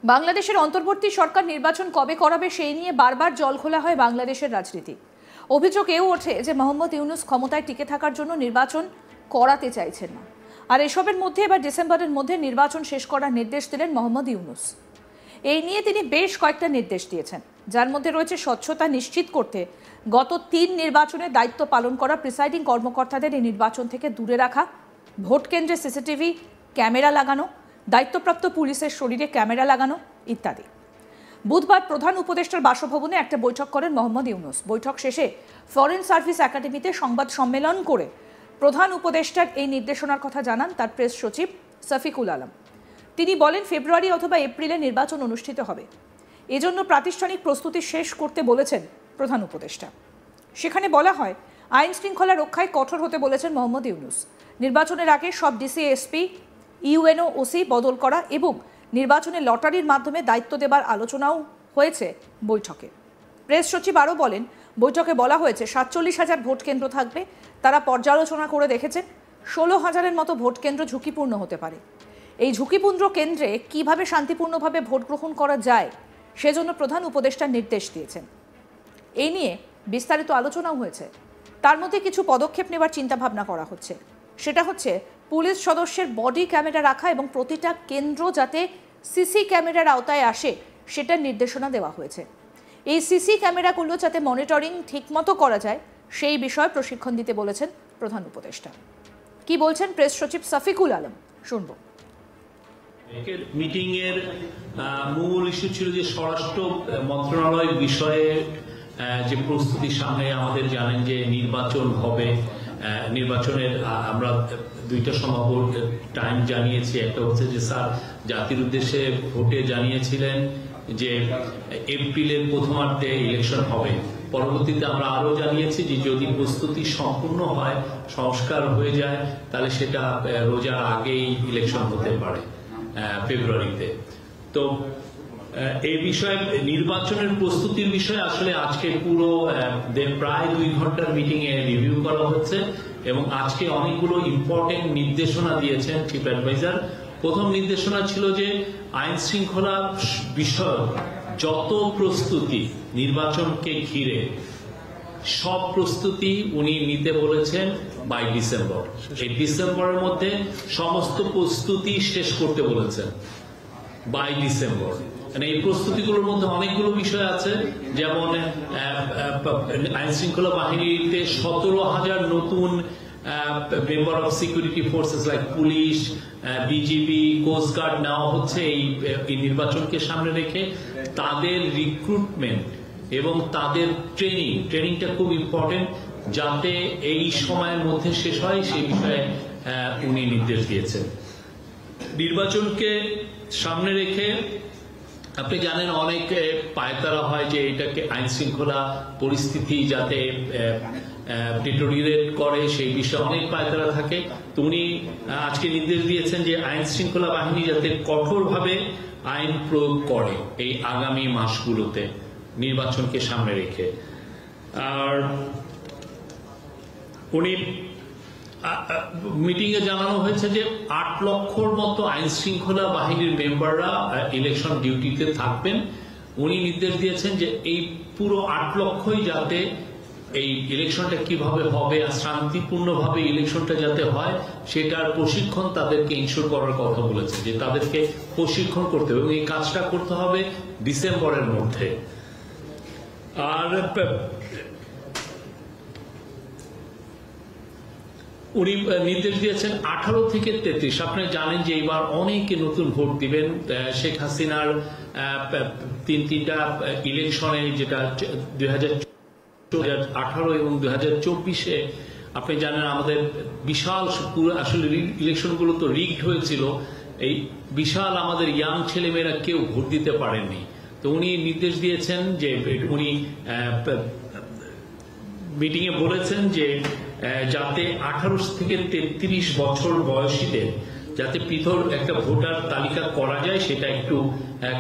বাংলাদেশের অন্তর্বর্তী সরকার নির্বাচন কবে করাবে সেই নিয়ে বারবার জল খোলা হয় বাংলাদেশের রাজনীতি। অভিযোগ এও ওঠে যে মোহাম্মদ ইউনূস ক্ষমতায় টিকে থাকার জন্য নির্বাচন করাতে চাইছেন না। আর এসবের মধ্যে এবার ডিসেম্বরের মধ্যে নির্বাচন শেষ করার নির্দেশ দিলেন মোহাম্মদ ইউনূস। এই নিয়ে তিনি বেশ কয়েকটা নির্দেশ দিয়েছেন, যার মধ্যে রয়েছে স্বচ্ছতা নিশ্চিত করতে গত 3 নির্বাচনে দায়িত্ব পালন করা প্রিসাইডিং কর্মকর্তাদের এই নির্বাচন থেকে দূরে রাখা, ভোট কেন্দ্রে সিসিটিভি ক্যামেরা লাগানো, দায়িত্বপ্রাপ্ত পুলিশের শরীরে ক্যামেরা লাগানো ইত্যাদি। বুধবার প্রধান উপদেষ্টার বাসভবনে একটা বৈঠক করেন মোহাম্মদ ইউনূস। বৈঠক শেষে ফরেন সার্ভিস একাডেমিতে সংবাদ সম্মেলন করে প্রধান উপদেষ্টার এই নির্দেশনার কথা জানান তার প্রেস সচিব শফিকুল আলম। তিনি বলেন, ফেব্রুয়ারি অথবা এপ্রিলে নির্বাচন অনুষ্ঠিত হবে, এজন্য প্রাতিষ্ঠানিক প্রস্তুতি শেষ করতে বলেছেন প্রধান উপদেষ্টা। সেখানে বলা হয়, আইন শৃঙ্খলা রক্ষায় কঠোর হতে বলেছেন মোহাম্মদ ইউনূস। নির্বাচনের আগে সব ডিসি, এসপি, ইউএনও, ওসি বদল করা এবং নির্বাচনে লটারির মাধ্যমে দায়িত্ব দেবার আলোচনাও হয়েছে বৈঠকে। প্রেস সচিব আরও বলেন, বৈঠকে বলা হয়েছে 47,000 ভোট কেন্দ্র থাকবে। তারা পর্যালোচনা করে দেখেছেন 16,000-এর মতো ভোট কেন্দ্র ঝুঁকিপূর্ণ হতে পারে। এই ঝুঁকিপূর্ণ কেন্দ্রে কিভাবে শান্তিপূর্ণভাবে ভোট গ্রহণ করা যায় সেজন্য প্রধান উপদেষ্টা নির্দেশ দিয়েছেন। এই নিয়ে বিস্তারিত আলোচনাও হয়েছে। তার মধ্যে কিছু পদক্ষেপ নেবার চিন্তাভাবনা করা হচ্ছে। সেটা হচ্ছে পুলিশ সদস্যের বডি ক্যামেরা রাখা এবং প্রতিটা কেন্দ্র যাতে সিসি ক্যামেরার আওতায় আসে সেটার নির্দেশনা দেওয়া হয়েছে। এই সিসি ক্যামেরাগুলো যাতে মনিটরিং ঠিকমতো করা যায় সেই বিষয়ে প্রশিক্ষণ দিতে বলেছেন প্রধান উপদেষ্টা। কি বলছেন প্রেস সচিব শফিকুল আলম, শুনব। মিটিং এর মূল ইস্যু ছিল যে স্বরাষ্ট্র মন্ত্রণালয়ের বিষয়ে যে প্রস্তুতির সামনে আমাদের জানেন যে নির্বাচন হবে। নির্বাচনের আমরা 2টা সম্ভাব্য টাইম জানিয়েছি। একটা হচ্ছে যে স্যার জাতির উদ্দেশ্যে ভোটে জানিয়েছিলেন যে এপ্রিলের প্রথমার্ধে ইলেকশন হবে। পরবর্তীতে আমরা আরো জানিয়েছি যে যদি প্রস্তুতি সম্পূর্ণ হয়, সংস্কার হয়ে যায়, তাহলে সেটা রোজার আগেই ইলেকশন হতে পারে ফেব্রুয়ারিতে। তো এই বিষয়ে নির্বাচনের প্রস্তুতির বিষয়ে আসলে আজকে পুরো প্রায় 2 ঘন্টার মিটিং এ রিভিউ করা হচ্ছে এবং আজকে অনেকগুলো ইম্পর্টেন্ট নির্দেশনা দিয়েছেন চিফ অ্যাডভাইজার। প্রথম নির্দেশনা ছিল যে আইন শৃঙ্খলা বিষয়ক যত প্রস্তুতি নির্বাচনকে ঘিরে সব প্রস্তুতি উনি নিতে বলেছেন বাই ডিসেম্বর। এই ডিসেম্বরের মধ্যে সমস্ত প্রস্তুতি শেষ করতে বলেছেন বাই ডিসেম্বর। এই প্রস্তুতিগুলোর মধ্যে অনেকগুলো বিষয় আছে, যেমন আইন শৃঙ্খলা বাহিনীতে 17,000 নতুন member of security forces like police, BGB, coastguard নেওয়া হচ্ছে এই নির্বাচনকে সামনে রেখে। তাদের রিক্রুটমেন্ট এবং তাদের ট্রেনিংটা খুব ইম্পর্টেন্ট, যাতে এই সময়ের মধ্যে শেষ হয় সেই বিষয়ে উনি নির্দেশ দিয়েছেন। নির্বাচনকে সামনে রেখে আপনি জানেন অনেক পায়তারা হয় যে এটাকে আইন শৃঙ্খলা পরিস্থিতি যাতে ডিটোরিয়েট করে সেই বিষয়ে অনেক পায়তারা থাকে। তো উনি আজকে নির্দেশ দিয়েছেন যে আইন শৃঙ্খলা বাহিনী যাতে কঠোরভাবে আইন প্রয়োগ করে এই আগামী মাসগুলোতে নির্বাচনকে সামনে রেখে। আর উনি মিটিং এ জানানো হয়েছে যে 8 লক্ষর মতো আইন শৃঙ্খলা বাহিনীর মেম্বাররা ইলেকশন ডিউটিতে থাকবেন। উনি নির্দেশ দিয়েছেন যে এই পুরো 8 লক্ষই যাতে এই ইলেকশনটা কিভাবে হবে আর শান্তিপূর্ণভাবে ইলেকশনটা যাতে হয় সেটার প্রশিক্ষণ তাদেরকে ইনশিওর করার কথা বলেছে, যে তাদেরকে প্রশিক্ষণ করতে হবে এবং এই কাজটা করতে হবে ডিসেম্বরের মধ্যে। আর উনি নির্দেশ দিয়েছেন 18 থেকে 33। আপনি জানেন যে এবার অনেকে নতুন ভোট দিবেন। শেখ হাসিনার 3টা ইলেকশনে, যেটা 2018 এবং 2024-এ আপনি জানেন আমাদের বিশাল আসলে ইলেকশনগুলো তো রিগড হয়েছিল। এই বিশাল আমাদের ইয়াং ছেলেমেয়েরা কেউ ভোট দিতে পারেননি। তো উনি নির্দেশ দিয়েছেন যে উনি মিটিং এ বলেছেন যে যাতে 18 থেকে 33 বছর বয়সীদের যাতে পৃথক একটা ভোটার তালিকা করা যায় সেটা একটু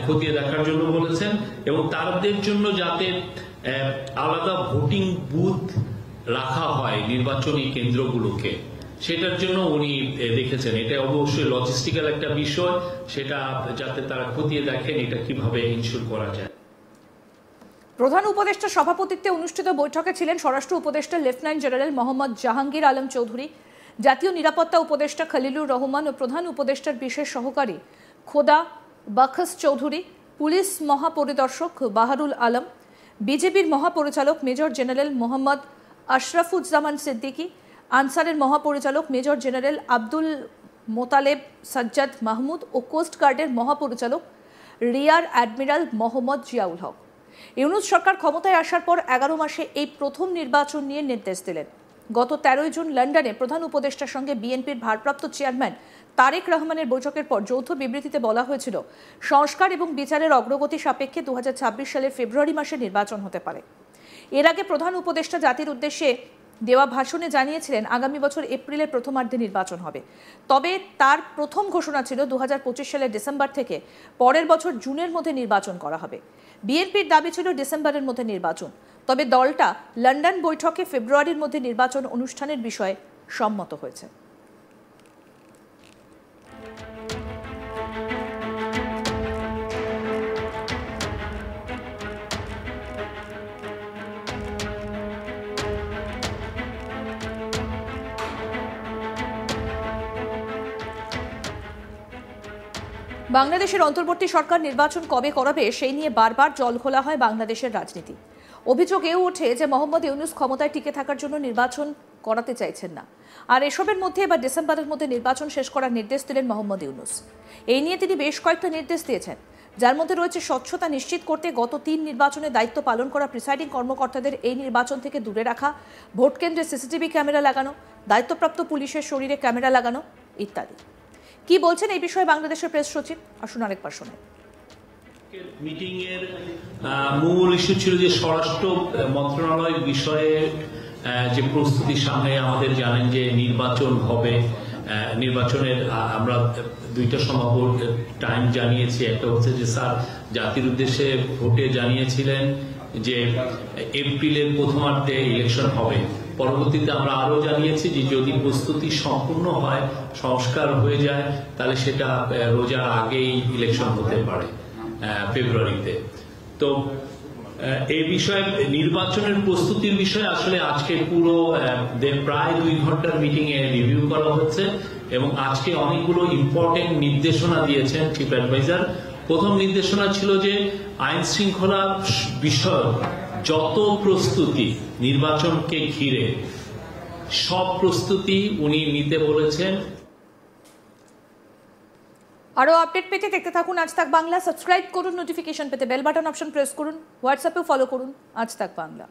খতিয়ে দেখার জন্য বলেছেন এবং তাদের জন্য যাতে আলাদা ভোটিং বুথ রাখা হয় নির্বাচনী কেন্দ্রগুলোকে সেটার জন্য উনি দেখেছেন। এটা অবশ্যই লজিস্টিক্যাল একটা বিষয়, সেটা যাতে তারা খতিয়ে দেখেন এটা কিভাবে ইনশিওর করা যায়। প্রধান উপদেষ্টার সভাপতিত্বে অনুষ্ঠিত বৈঠকে ছিলেন স্বরাষ্ট্র উপদেষ্টা লেফটেন্যান্ট জেনারেল মোহাম্মদ জাহাঙ্গীর আলম চৌধুরী, জাতীয় নিরাপত্তা উপদেষ্টা খলিলুর রহমান ও প্রধান উপদেষ্টার বিশেষ সহকারী খোদা বাখস চৌধুরী, পুলিশ মহাপরিদর্শক বাহারুল আলম, বিজেপির মহাপরিচালক মেজর জেনারেল মোহাম্মদ আশরাফুজ্জামান সিদ্দিকী, আনসারের মহাপরিচালক মেজর জেনারেল আব্দুল মোতালেব সাজ্জাদ মাহমুদ ও কোস্ট গার্ডের মহাপরিচালক রিয়ার অ্যাডমিরাল মোহাম্মদ জিয়াউল হক। ইউনূস সরকার ক্ষমতায় আসার পর 11 মাসে এই প্রথম নির্বাচন নিয়ে নির্দেশ দিলেন। গত 13 জুন লন্ডনে প্রধান উপদেষ্টার সঙ্গে বিএনপির ভারপ্রাপ্ত চেয়ারম্যান তারেক রহমানের বৈঠকের পর যৌথ বিবৃতিতে বলা হয়েছিল, সংস্কার এবং বিচারের অগ্রগতি সাপেক্ষে 2026 সালের ফেব্রুয়ারি মাসে নির্বাচন হতে পারে। এর আগে প্রধান উপদেষ্টা জাতির উদ্দেশ্যে দেওয়া ভাষণে জানিয়েছিলেন আগামী বছর এপ্রিলের প্রথমার্ধে নির্বাচন হবে। তবে তার প্রথম ঘোষণা ছিল 2025 সালের ডিসেম্বর থেকে পরের বছর জুনের মধ্যে নির্বাচন করা হবে। বিএনপির দাবি ছিল ডিসেম্বরের মধ্যে নির্বাচন, তবে দলটা লন্ডন বৈঠকে ফেব্রুয়ারির মধ্যে নির্বাচন অনুষ্ঠানের বিষয়ে সম্মত হয়েছে। বাংলাদেশের অন্তর্বর্তী সরকার নির্বাচন কবে করাবে সেই নিয়ে বারবার জল খোলা হয় বাংলাদেশের রাজনীতি। অভিযোগ এও ওঠে যে মোহাম্মদ ইউনূস ক্ষমতায় টিকে থাকার জন্য নির্বাচন করাতে চাইছেন না। আর এসবের মধ্যে এবার ডিসেম্বরের মধ্যে নির্বাচন শেষ করার নির্দেশ দিলেন মোহাম্মদ ইউনূস। এই নিয়ে তিনি বেশ কয়েকটা নির্দেশ দিয়েছেন, যার মধ্যে রয়েছে স্বচ্ছতা নিশ্চিত করতে গত 3 নির্বাচনে দায়িত্ব পালন করা প্রিসাইডিং কর্মকর্তাদের এই নির্বাচন থেকে দূরে রাখা, ভোট কেন্দ্রে সিসিটিভি ক্যামেরা লাগানো, দায়িত্বপ্রাপ্ত পুলিশের শরীরে ক্যামেরা লাগানো ইত্যাদি। কি বলছেন এই বিষয়ে বাংলাদেশের প্রেস সচিব, আসুন আরেকবার শুনুন। মিটিং এর মূল ইস্যু ছিল যে স্বরাষ্ট্র মন্ত্রণালয় বিষয়ে যে প্রস্তুতি সামনে আমাদের জানেন যে নির্বাচন হবে। নির্বাচনের আমরা দুইটা সম্ভাব্য টাইম জানিয়েছি। একটা হচ্ছে যে স্যার জাতির উদ্দেশ্যে ভোটে জানিয়েছিলেন যে এপ্রিলের প্রথমার্ধে ইলেকশন হবে। পরবর্তীতে আমরা আরো জানিয়েছি যে যদি প্রস্তুতি সম্পূর্ণ হয়, সংস্কার হয়ে যায়, তাহলে সেটা রোজার আগেই ইলেকশন হতে পারে ফেব্রুয়ারিতে। তো এই বিষয়ে নির্বাচনের প্রস্তুতির বিষয়ে আসলে আজকে পুরো প্রায় 2 ঘন্টার মিটিং এ রিভিউ করা হচ্ছে এবং আজকে অনেকগুলো ইম্পর্টেন্ট নির্দেশনা দিয়েছেন চিফ অ্যাডভাইজার। প্রথম নির্দেশনা ছিল যে আইন শৃঙ্খলা বিষয়ক যত প্রস্তুতি নির্বাচনকে ঘিরে সব প্রস্তুতি উনি নিতে বলেছেন। আরো আপডেট পেতে দেখতে থাকুন আজ তাক বাংলা। সাবস্ক্রাইব করুন, নোটিফিকেশন পেতে বেল বাটন অপশন প্রেস করুন, হোয়াটসঅ্যাপেও ফলো করুন আজ তাক বাংলা।